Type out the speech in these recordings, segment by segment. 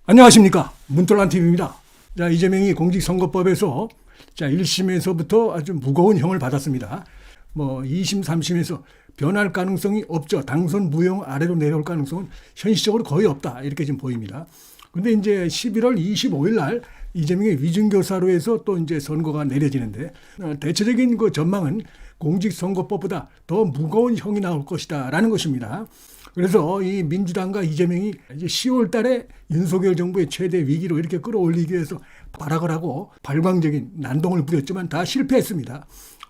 안녕하십니까. 문돌란TV입니다. 자, 이재명이 공직선거법에서 1심에서부터 아주 무거운 형을 받았습니다. 2심, 3심에서 변할 가능성이 없죠. 당선 무효 아래로 내려올 가능성은 현실적으로 거의 없다. 이렇게 지금 보입니다. 근데 이제 11월 25일 날 이재명의 위증교사로 해서 또 이제 선고가 내려지는데, 대체적인 그 전망은 공직선거법보다 더 무거운 형이 나올 것이다 라는 것입니다. 그래서 이 민주당과 이재명이 이제 10월 달에 윤석열 정부의 최대 위기로 이렇게 끌어올리기 위해서 발악을 하고 발광적인 난동을 부렸지만 다 실패했습니다.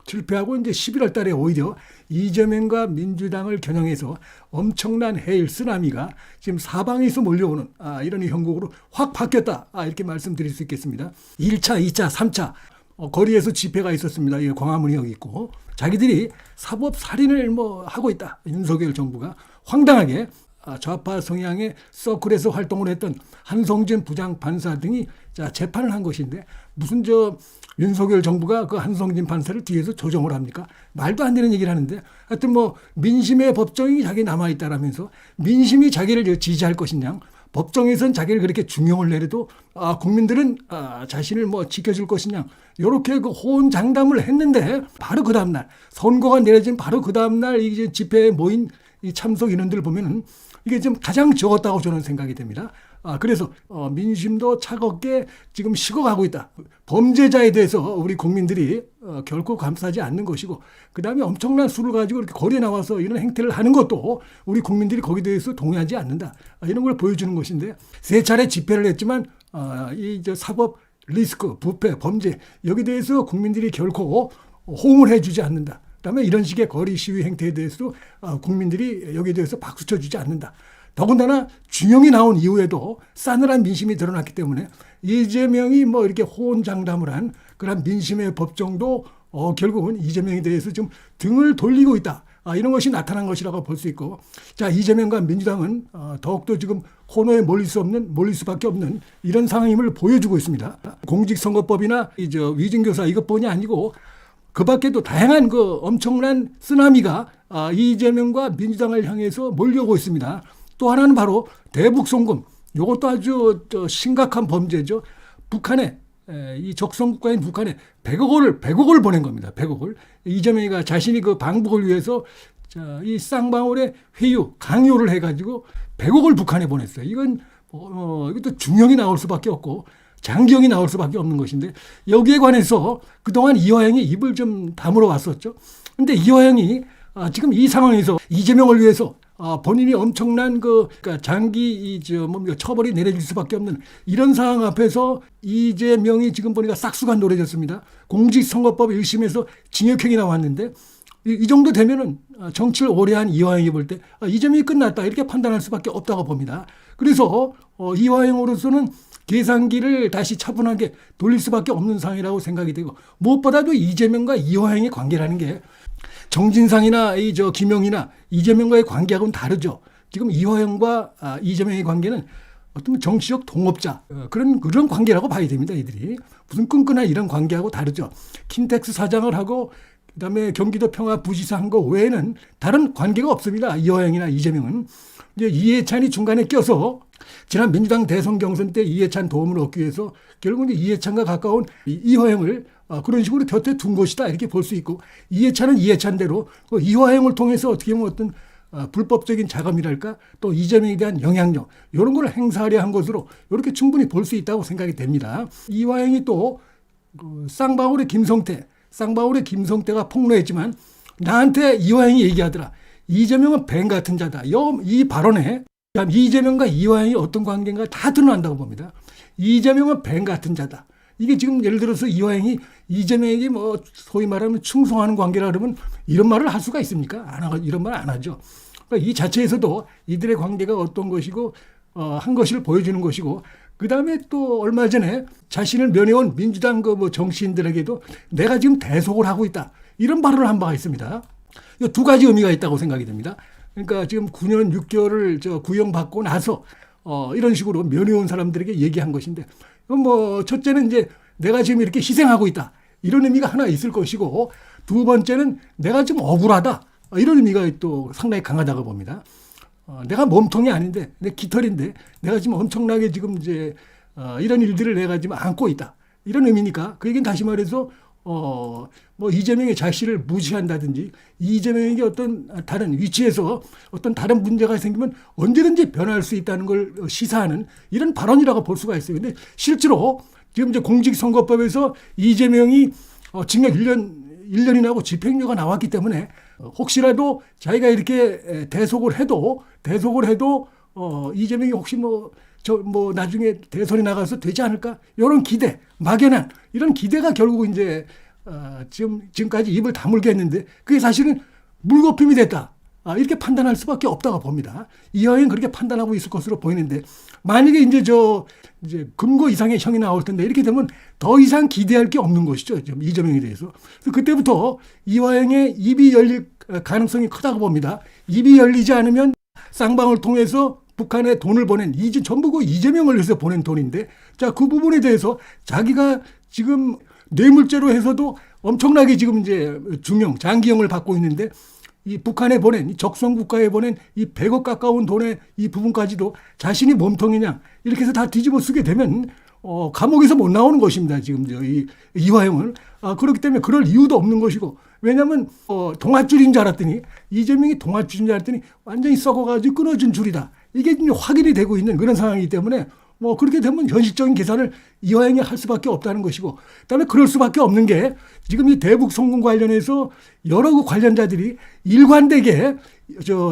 실패하고 이제 11월 달에 오히려 이재명과 민주당을 겨냥해서 엄청난 해일 쓰나미가 지금 사방에서 몰려오는 이런 형국으로 확 바뀌었다. 이렇게 말씀드릴 수 있겠습니다. 1차, 2차, 3차 거리에서 집회가 있었습니다. 이 광화문이 여기 있고 자기들이 사법 살인을 하고 있다. 윤석열 정부가 황당하게 좌파 성향의 서클에서 활동을 했던 한성진 부장 판사 등이 재판을 한 것인데 무슨 윤석열 정부가 그 한성진 판사를 뒤에서 조정을 합니까? 말도 안 되는 얘기를 하는데 하여튼 민심의 법정이 자기 남아있다라면서 민심이 자기를 지지할 것이냐 법정에선 자기를 그렇게 중용을 내려도 국민들은 자신을 지켜줄 것이냐 이렇게 그 호언장담을 했는데 바로 그 다음날 선고가 내려진 바로 그 다음날 이제 집회에 모인 이 참석 인원들을 보면은 이게 좀 가장 적었다고 저는 생각이 됩니다. 그래서 민심도 차갑게 지금 식어가고 있다. 범죄자에 대해서 우리 국민들이 결코 감싸지 않는 것이고 그 다음에 엄청난 수를 가지고 이렇게 거리에 나와서 이런 행태를 하는 것도 우리 국민들이 거기에 대해서 동의하지 않는다. 이런 걸 보여주는 것인데 세 차례 집회를 했지만 이 사법 리스크, 부패, 범죄 여기에 대해서 국민들이 결코 호응을 해주지 않는다. 그다음에 이런 식의 거리 시위 행태에 대해서도 국민들이 여기에 대해서 박수 쳐주지 않는다. 더군다나 준영이 나온 이후에도 싸늘한 민심이 드러났기 때문에 이재명이 이렇게 호언장담을 한 그런 민심의 법정도 결국은 이재명에 대해서 좀 등을 돌리고 있다. 이런 것이 나타난 것이라고 볼 수 있고, 자 이재명과 민주당은 더욱더 지금 코너에 몰릴 수밖에 없는 이런 상황임을 보여주고 있습니다. 공직선거법이나 위증교사 이것뿐이 아니고. 그 밖에도 다양한 그 엄청난 쓰나미가 이재명과 민주당을 향해서 몰려오고 있습니다. 또 하나는 바로 대북송금. 이것도 아주 심각한 범죄죠. 북한에 이 적성국가인 북한에 100억을 보낸 겁니다. 100억을. 이재명이가 자신이 그 방북을 위해서 이 쌍방울의 강요를 해가지고 100억을 북한에 보냈어요. 이것도 중형이 나올 수밖에 없고 장기형이 나올 수밖에 없는 것인데 여기에 관해서 그동안 이화영이 입을 좀 다물어 왔었죠. 그런데 이화영이 지금 이 상황에서 이재명을 위해서 본인이 엄청난 그러니까 장기 처벌이 내려질 수밖에 없는 이런 상황 앞에서 이재명이 지금 보니까 싹수가 노려졌습니다. 공직선거법 1심에서 징역형이 나왔는데 이 정도 되면은 정치를 오래 한 이화영이 볼 때 이재명이 끝났다 이렇게 판단할 수밖에 없다고 봅니다. 그래서 이화영으로서는 계산기를 다시 차분하게 돌릴 수밖에 없는 상황이라고 생각이 되고 무엇보다도 이재명과 이화영의 관계라는 게 정진상이나 김영이나 이재명과의 관계하고는 다르죠. 지금 이화영과 이재명의 관계는 어떤 정치적 동업자 그런 관계라고 봐야 됩니다. 이들이 무슨 끈끈한 이런 관계하고 다르죠. 킨텍스 사장을 하고 그다음에 경기도 평화부지사 한 거 외에는 다른 관계가 없습니다. 이화영이나 이재명은. 이제 이해찬이 중간에 껴서 지난 민주당 대선 경선 때 이해찬 도움을 얻기 위해서 결국 이해찬과 가까운 이화영을 그런 식으로 곁에 둔 것이다 이렇게 볼 수 있고 이해찬은 이해찬대로 이화영을 통해서 어떻게 보면 어떤 불법적인 자금이랄까 또 이재명에 대한 영향력 이런 걸 행사하려 한 것으로 이렇게 충분히 볼 수 있다고 생각이 됩니다. 이화영이 또 쌍방울의 김성태가 폭로했지만 나한테 이화영이 얘기하더라. 이재명은 뱀 같은 자다. 이 발언에 이재명과 이화영이 어떤 관계인가 다 드러난다고 봅니다. 이재명은 뱀 같은 자다. 이게 지금 예를 들어서 이화영이 이재명에게 소위 말하면 충성하는 관계라 그러면 이런 말을 할 수가 있습니까? 이런 말 안 하죠. 그러니까 이 자체에서도 이들의 관계가 어떤 것이고 한 것을 보여주는 것이고 그 다음에 또 얼마 전에 자신을 면해온 민주당 정치인들에게도 내가 지금 대속을 하고 있다. 이런 발언을 한 바가 있습니다. 이 두 가지 의미가 있다고 생각이 됩니다. 그러니까 지금 9년 6개월을 구형받고 나서 이런 식으로 면해온 사람들에게 얘기한 것인데 첫째는 이제 내가 지금 이렇게 희생하고 있다. 이런 의미가 하나 있을 것이고 두 번째는 내가 좀 억울하다. 이런 의미가 또 상당히 강하다고 봅니다. 내가 몸통이 아닌데, 내 깃털인데, 내가 지금 엄청나게 지금 이제 이런 일들을 내가 지금 안고 있다. 이런 의미니까 그 얘기는 다시 말해서 뭐 이재명의 자신을 무시한다든지 이재명에게 어떤 다른 위치에서 어떤 다른 문제가 생기면 언제든지 변할 수 있다는 걸 시사하는 이런 발언이라고 볼 수가 있어요. 근데 실제로 지금 이제 공직선거법에서 이재명이 징역 1년이나 하고 집행유예가 나왔기 때문에 혹시라도 자기가 이렇게 대속을 해도 이재명이 혹시 뭐 나중에 대선에 나가서 되지 않을까? 이런 기대, 막연한 이런 기대가 결국 이제 지금까지 입을 다물게 했는데 그게 사실은 물거품이 됐다. 이렇게 판단할 수밖에 없다고 봅니다. 이화영 그렇게 판단하고 있을 것으로 보이는데 만약에 이제 금고 이상의 형이 나올 텐데 이렇게 되면 더 이상 기대할 게 없는 것이죠. 이재명에 대해서. 그래서 그때부터 이화영의 입이 열릴 가능성이 크다고 봅니다. 입이 열리지 않으면 쌍방을 통해서 북한에 돈을 보낸 전부 그 이재명을 위해서 보낸 돈인데 자, 그 부분에 대해서 자기가 지금 뇌물죄로 해서도 엄청나게 지금 이제 장기형을 받고 있는데 이 북한에 보낸 이 적성국가에 보낸 이 100억 가까운 돈의 이 부분까지도 자신이 몸통이냐 이렇게 해서 다 뒤집어 쓰게 되면 감옥에서 못 나오는 것입니다. 지금 이화영은 그렇기 때문에 그럴 이유도 없는 것이고 왜냐하면 동아줄인 줄 알았더니 이재명이 동아줄인 줄 알았더니 완전히 썩어가지고 끊어진 줄이다. 이게 이제 확인이 되고 있는 그런 상황이기 때문에 그렇게 되면 현실적인 계산을 이화영이 할 수밖에 없다는 것이고 그다음에 그럴 수밖에 없는 게 지금 이 대북 송금 관련해서 여러 그 관련자들이 일관되게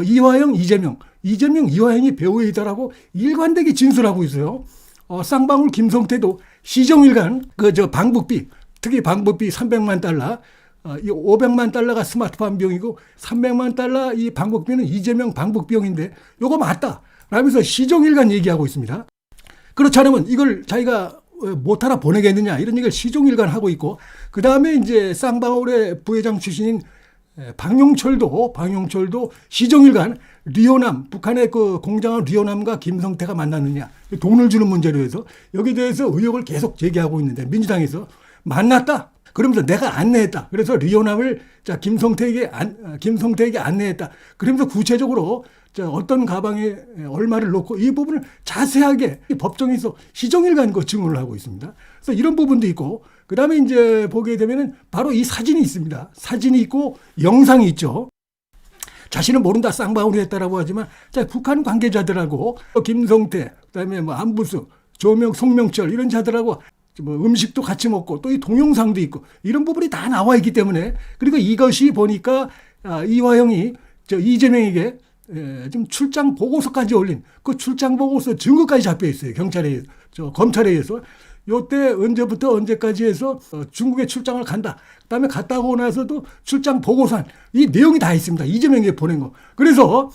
이화영, 이재명, 이화영이 배우이다라고 일관되게 진술하고 있어요. 쌍방울 김성태도 시종일관 방북비, 특히 방북비 300만 달러, 이 500만 달러가 스마트폰 비용이고 300만 달러 이 방북비는 이재명 방북 비용인데 요거 맞다. 라면서 시종일관 얘기하고 있습니다. 그렇지 않으면 이걸 자기가 못 하나 보내겠느냐 이런 얘기를 시종일관 하고 있고 그 다음에 이제 쌍방울의 부회장 출신인 방용철도 시종일관 리오남 북한의 그 공장은 리오남과 김성태가 만났느냐 돈을 주는 문제로 해서 여기에 대해서 의혹을 계속 제기하고 있는데 민주당에서 만났다. 그러면서 내가 안내했다. 그래서 리오남을 김성태에게 안내했다. 그러면서 구체적으로 어떤 가방에 얼마를 넣고 이 부분을 자세하게 법정에서 시종일관 증언을 하고 있습니다. 그래서 이런 부분도 있고 그 다음에 이제 보게 되면은 바로 이 사진이 있습니다. 사진이 있고 영상이 있죠. 자신은 모른다 쌍방울이 했다라고 하지만 북한 관계자들하고 김성태 그다음에 안부수 조명 송명철 이런 자들하고 음식도 같이 먹고 또 이 동영상도 있고 이런 부분이 다 나와 있기 때문에 그리고 이것이 보니까 이화영이 이재명에게 지금 출장 보고서까지 올린 그 출장 보고서 증거까지 잡혀 있어요. 검찰에 의해서 요때 언제부터 언제까지 해서 중국에 출장을 간다. 그다음에 갔다 오고 나서도 출장 보고서한 이 내용이 다 있습니다. 이재명에게 보낸 거. 그래서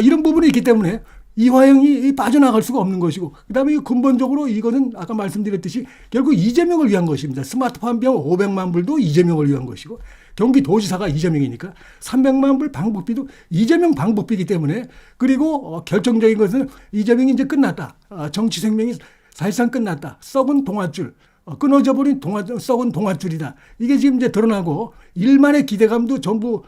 이런 부분이 있기 때문에 이화영이 빠져나갈 수가 없는 것이고 그다음에 근본적으로 이거는 아까 말씀드렸듯이 결국 이재명을 위한 것입니다. 스마트폰 비용 500만 불도 이재명을 위한 것이고 경기도지사가 이재명이니까 300만 불 방북비도 이재명 방북비이기 때문에 그리고 결정적인 것은 이재명이 이제 끝났다. 정치 생명이 사실상 끝났다. 썩은 동아줄, 끊어져 버린 썩은 동아줄이다. 이게 지금 이제 드러나고 일만의 기대감도 전부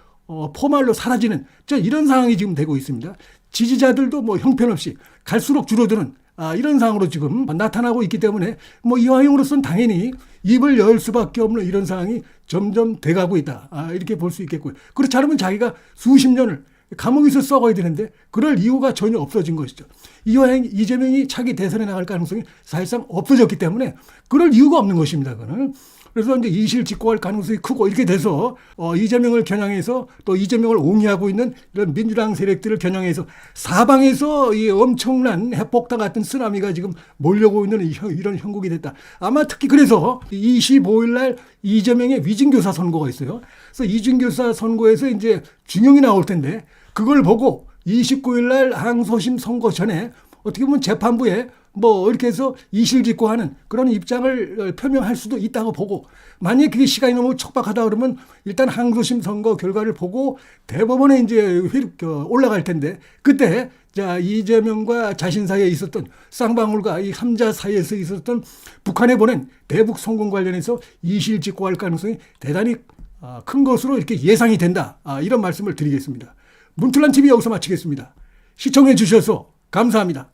포말로 사라지는 이런 상황이 지금 되고 있습니다. 지지자들도 형편없이 갈수록 줄어드는 이런 상황으로 지금 나타나고 있기 때문에 이화영으로서는 당연히 입을 열 수밖에 없는 이런 상황이 점점 돼가고 있다. 이렇게 볼 수 있겠고요. 그렇지 않으면 자기가 수십 년을 감옥에서 썩어야 되는데 그럴 이유가 전혀 없어진 것이죠. 이재명이 차기 대선에 나갈 가능성이 사실상 없어졌기 때문에 그럴 이유가 없는 것입니다. 그거는. 그래서 이제 이실직고할 가능성이 크고 이렇게 돼서 이재명을 겨냥해서 또 이재명을 옹이하고 있는 이런 민주당 세력들을 겨냥해서 사방에서 이 엄청난 핵폭탄 같은 쓰나미가 지금 몰려오고 있는 이런 형국이 됐다. 아마 특히 그래서 25일 날 이재명의 위증교사 선고가 있어요. 그래서 위증교사 선고에서 이제 중형이 나올 텐데 그걸 보고 29일 날 항소심 선고 전에 어떻게 보면 재판부에 이렇게 해서 이실직고하는 그런 입장을 표명할 수도 있다고 보고 만약에 그게 시간이 너무 촉박하다 그러면 일단 항소심 선거 결과를 보고 대법원에 이제 올라갈 텐데 그때 이재명과 자신 사이에 있었던 쌍방울과 이 3자 사이에서 있었던 북한에 보낸 대북 송금 관련해서 이실직고할 가능성이 대단히 큰 것으로 이렇게 예상이 된다. 이런 말씀을 드리겠습니다. 문틀란 TV 여기서 마치겠습니다. 시청해 주셔서 감사합니다.